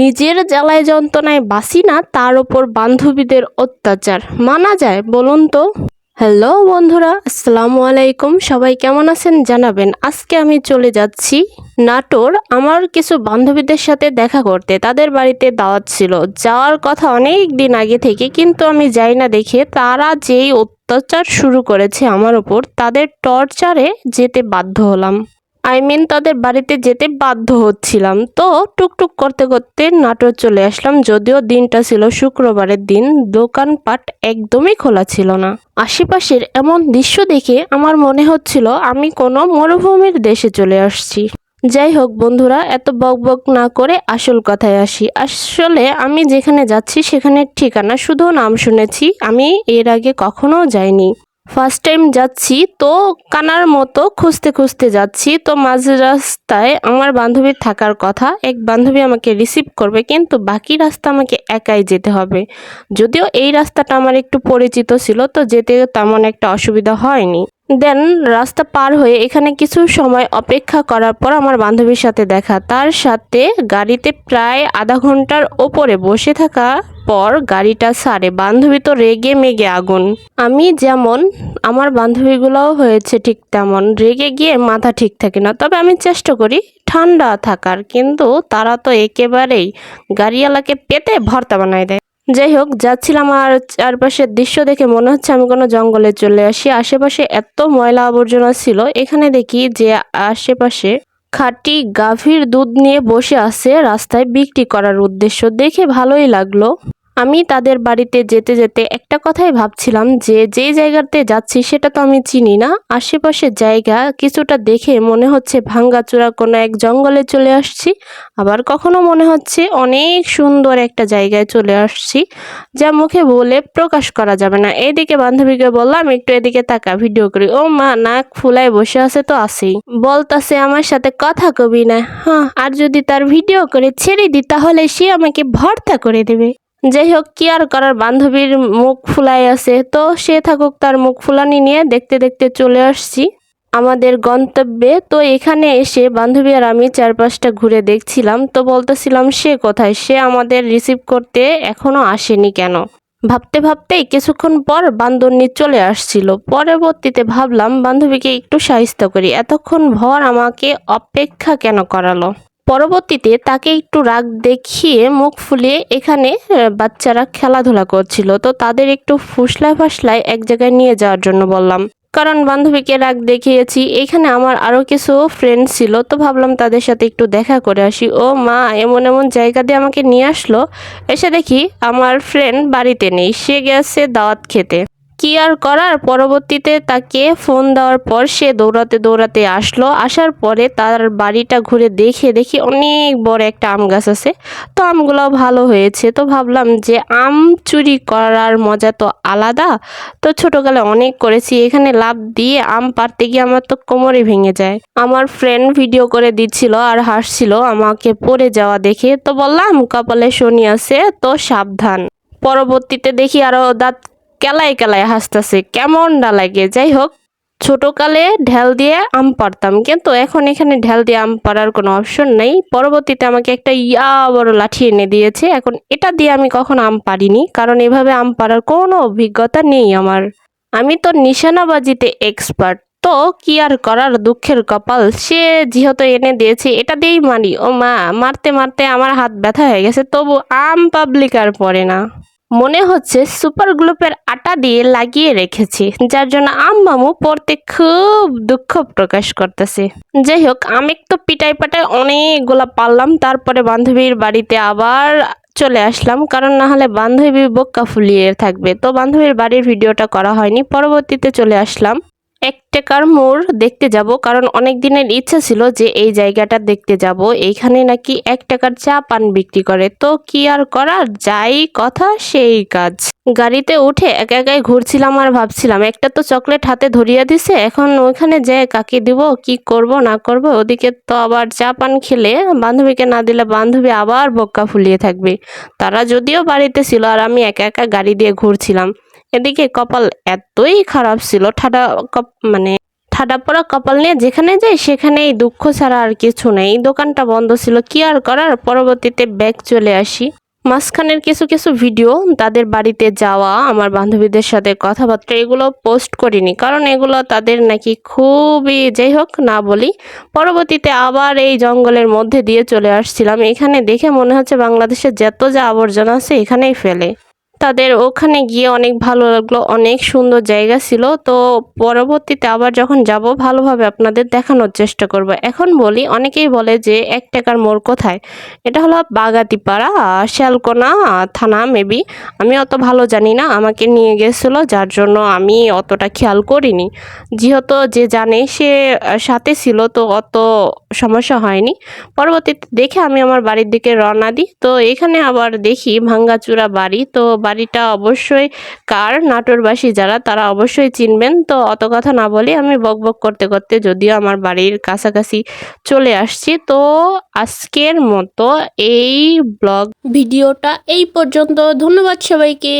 নিজের জ্বালায় যন্ত্রণায় বাঁচি না, তার উপর বান্ধবীদের অত্যাচার মানা যায় বলুন তো? হ্যালো বন্ধুরা, আসসালামু আলাইকুম। সবাই কেমন আছেন জানাবেন। আজকে আমি চলে যাচ্ছি নাটোর আমার কিছু বান্ধবীদের সাথে দেখা করতে। তাদের বাড়িতে দাওয়াত ছিল, যাওয়ার কথা অনেক দিন আগে থেকে, কিন্তু আমি যাই না দেখে তারা যেই অত্যাচার শুরু করেছে আমার উপর, তাদের টর্চারে যেতে বাধ্য হলাম। তাদের বাড়িতে যেতে বাধ্য হচ্ছিলাম। তো টুকটুক করতে করতে নাটোর চলে আসলাম। যদিও দিনটা ছিল শুক্রবারের দিন, দোকানপাট একদমই খোলা ছিল না। আশেপাশের এমন দৃশ্য দেখে আমার মনে হচ্ছিল আমি কোনো মরুভূমির দেশে চলে আসছি। যাই হোক বন্ধুরা, এত বকবক না করে আসল কথায় আসি। আসলে আমি যেখানে যাচ্ছি সেখানের ঠিকানা শুধু নাম শুনেছি, আমি এর আগে কখনো যাইনি। ফার্স্ট টাইম যাচ্ছি, তো কানার মতো খুঁজতে খুঁজতে যাচ্ছি। তো মাঝ রাস্তায় আমার বান্ধবীর থাকার কথা, এক বান্ধবী আমাকে রিসিভ করবে, কিন্তু বাকি রাস্তা আমাকে একাই যেতে হবে। যদিও এই রাস্তাটা আমার একটু পরিচিত ছিল, তো যেতে তেমন একটা অসুবিধা হয়নি। দেন রাস্তা পার হয়ে এখানে কিছু সময় অপেক্ষা করার পর আমার বান্ধবীর সাথে দেখা। তার সাথে গাড়িতে প্রায় আধা ঘন্টার ওপরে বসে থাকা পর গাড়িটা ছাড়ে। বান্ধবী তো রেগে মেগে আগুন। আমি যেমন, আমার বান্ধবীগুলোও হয়েছে ঠিক তেমন, রেগে গিয়ে মাথা ঠিক থাকে না। তবে আমি চেষ্টা করি ঠান্ডা থাকার, কিন্তু তারা তো একেবারেই গাড়িওয়ালাকে পেতে ভর্তা বানায় দেয়। যাই হোক, যাচ্ছিলাম আর চারপাশের দৃশ্য দেখে মনে হচ্ছে আমি কোনো জঙ্গলে চলে আসি। আশেপাশে এত ময়লা আবর্জনা ছিল। এখানে দেখি যে আশেপাশে খাঁটি গাভীর দুধ নিয়ে বসে আছে রাস্তায় বিক্রি করার উদ্দেশ্য, দেখে ভালোই লাগলো। আমি তাদের বাড়িতে যেতে যেতে একটা কথাই ভাবছিলাম যে যেই জায়গাতে যাচ্ছি সেটা তো আমি চিনি না। আশেপাশের জায়গা কিছুটা দেখে মনে হচ্ছে ভাঙ্গাচোরা কোনো এক জঙ্গলে চলে আসছি, আবার কখনো মনে হচ্ছে অনেক সুন্দর একটা জায়গায় চলে আসছি, যা মুখে বলে প্রকাশ করা যাবে না। এদিকে বান্ধবীকে বললাম একটু এদিকে তাকা, ভিডিও করি। ও মা, নাক ফুলায় বসে আছে তো আছেই, বলতাছে আমার সাথে কথা কবি না। হ্যাঁ, আর যদি তার ভিডিও করে ছেড়ে দিই তাহলে সে আমাকে ভর্তা করে দেবে। যাই হোক, কি আর করার, বান্ধবীর মুখ ফুলাই আছে, তো সে থাকুক, তার মুখ ফুলানি নিয়ে দেখতে দেখতে চলে আসছি আমাদের গন্তব্যে। তো এখানে এসে বান্ধবী আর আমি চারপাশটা ঘুরে দেখছিলাম। তো বলতেছিলাম সে কোথায়, সে আমাদের রিসিভ করতে এখনো আসেনি কেন। ভাবতে ভাবতেই কিছুক্ষণ পর বান্দরনি চলে আসছিল। পরবর্তীতে ভাবলাম বান্ধবীকে একটু সাহায্য করি, এতক্ষণ ভর আমাকে অপেক্ষা কেন করালো। পরবর্তীতে তাকে একটু রাগ দেখিয়ে মুখ ফুলিয়ে এখানে বাচ্চারা খেলাধুলা করছিল, তো তাদের একটু ফুসলায় ফাসলায় এক জায়গায় নিয়ে যাওয়ার জন্য বললাম, কারণ বান্ধবীকে রাগ দেখিয়েছি। এখানে আমার আরো কিছু ফ্রেন্ড ছিল, তো ভাবলাম তাদের সাথে একটু দেখা করে আসি। ও মা, এমন এমন জায়গা দিয়ে আমাকে নিয়ে আসলো। এসে দেখি আমার ফ্রেন্ড বাড়িতে নেই, সে গেছে দাওয়াত খেতে। কি আর করার, পরবর্তীতে তাকে ফোন দেওয়ার পর সে দৌড়াতে দৌড়াতে আসলো। আসার পরে তার বাড়িটা ঘুরে দেখি অনেক বড় একটা আম গাছ আছে। তো আমগুলো ভালো হয়েছে, তো ভাবলাম যে আম চুরি করার মজা তো আলাদা। তো ছোটকালে অনেক করেছি, এখানে লাফ দিয়ে আম পাড়তে গিয়ে আমার তো কোমরে ভেঙে যায়। আমার ফ্রেন্ড ভিডিও করে দিচ্ছিল আর হাসছিল আমাকে পড়ে যাওয়া দেখে। তো বললাম কপালে শনি আছে, তো সাবধান। পরবর্তীতে দেখি আরো দাঁত কেলায় কেলায় হাসতেছে, কেমনটা লাগে। যাই হোক, ছোটকালে ঢেল দিয়ে আম পাড়তাম, কিন্তু এখন এখানে ঢেল দিয়ে আম পাড়ার কোনো অপশন নেই। পরবর্তীতে আমাকে একটা বড় লাঠি এনে দিয়েছে। এখন এটা দিয়ে আমি কখনো আম পারিনি, কারণ এভাবে আম পাড়ার কোনো অভিজ্ঞতা নেই আমার। আমি তো নিশানাবাজিতে এক্সপার্ট। তো কি আর করার, দুঃখের কপাল, সে যেহেতু এনে দিয়েছে এটা দিয়েই মানি। ও মা, মারতে মারতে আমার হাত ব্যথা হয়ে গেছে, তবু আম পাবলিক আর পড়ে না। মনে হচ্ছে সুপার গ্লুপের আটা দিয়ে লাগিয়ে রেখেছি, যার জন্য আম্মামু পড়তে খুব দুঃখ প্রকাশ করতেছে। যাই হোক, আমি তো পিটাই পাটাই অনেকগুলা পারলাম। তারপরে বান্ধবীর বাড়িতে আবার চলে আসলাম, কারণ না হলে বান্ধবী বক্কা ফুলিয়ে থাকবে। তো বান্ধবীর বাড়ির ভিডিওটা করা হয়নি। পরবর্তীতে চলে আসলাম এক টাকার মোড় দেখতে যাব, কারণ অনেক দিনের ইচ্ছা ছিল যে এই জায়গাটা দেখতে যাব। এইখানে নাকি 1 টাকার চা পান বিক্রি করে। তো কি আর করার, যাই কথা সেই কাজ। গাড়িতে উঠে একা একাই ঘুরছিলাম আর ভাবছিলাম, একটা তো চকলেট হাতে ধরিয়ে দিছে, এখন ওইখানে যে কাকে দিব, কি করব না করব। ওদিকে তো আবার চা পান খেলে বান্ধবীকে না দিলে বান্ধবী আবার বক্কা ফুলিয়ে থাকবে। তারা যদিও বাড়িতে ছিল আর আমি একা একা গাড়ি দিয়ে ঘুরছিলাম। এদিকে কপাল এতই খারাপ ছিল, ঠাডা পড়া কপাল নিয়ে যেখানে যাই সেখানেই দুঃখ ছাড়া আর কিছু নেই। এই দোকানটা বন্ধ ছিল, কি আর করার, পরবর্তীতে ব্যাক চলে আসি। মাঝখানের কিছু কিছু ভিডিও তাদের বাড়িতে যাওয়া, আমার বান্ধবীদের সাথে কথাবার্তা, এগুলো পোস্ট করিনি, কারণ এগুলো তাদের নাকি খুবই, যাই হোক না বলি। পরবর্তীতে আবার এই জঙ্গলের মধ্যে দিয়ে চলে আসছিলাম। এখানে দেখে মনে হচ্ছে বাংলাদেশের যত যা আবর্জনা আছে এখানেই ফেলে। তাদের ওখানে গিয়ে অনেক ভালো লাগলো, অনেক সুন্দর জায়গা ছিল। তো পরবর্তীতে আবার যখন যাব ভালোভাবে আপনাদের দেখানোর চেষ্টা করব। এখন বলি, অনেকেই বলে যে 1 টাকার মোড় কোথায়? এটা হলো বাগাতিপাড়া, শ্যালকোনা থানা মেবি। আমি অত ভালো জানি না, আমাকে নিয়ে গেছিলো যার জন্য আমি অতটা খেয়াল করিনি। যেহেতু যে জানে সে সাথে ছিল, তো অত সমস্যা হয়নি। পরবর্তীতে দেখে আমি আমার বাড়ির দিকে রওনা দিই। তো এখানে আবার দেখি ভাঙ্গাচুরা বাড়ি। তো বাড়িটা অবশ্যই কার, নাটোরবাসী যারা তারা অবশ্যই চিনবেন। তো অত কথা না বলে আমি বকবক করতে করতে যদিও আমার বাড়ির কাছাকাছি চলে আসছি। তো আজকের মতো এই ব্লগ ভিডিওটা এই পর্যন্ত। ধন্যবাদ সবাইকে।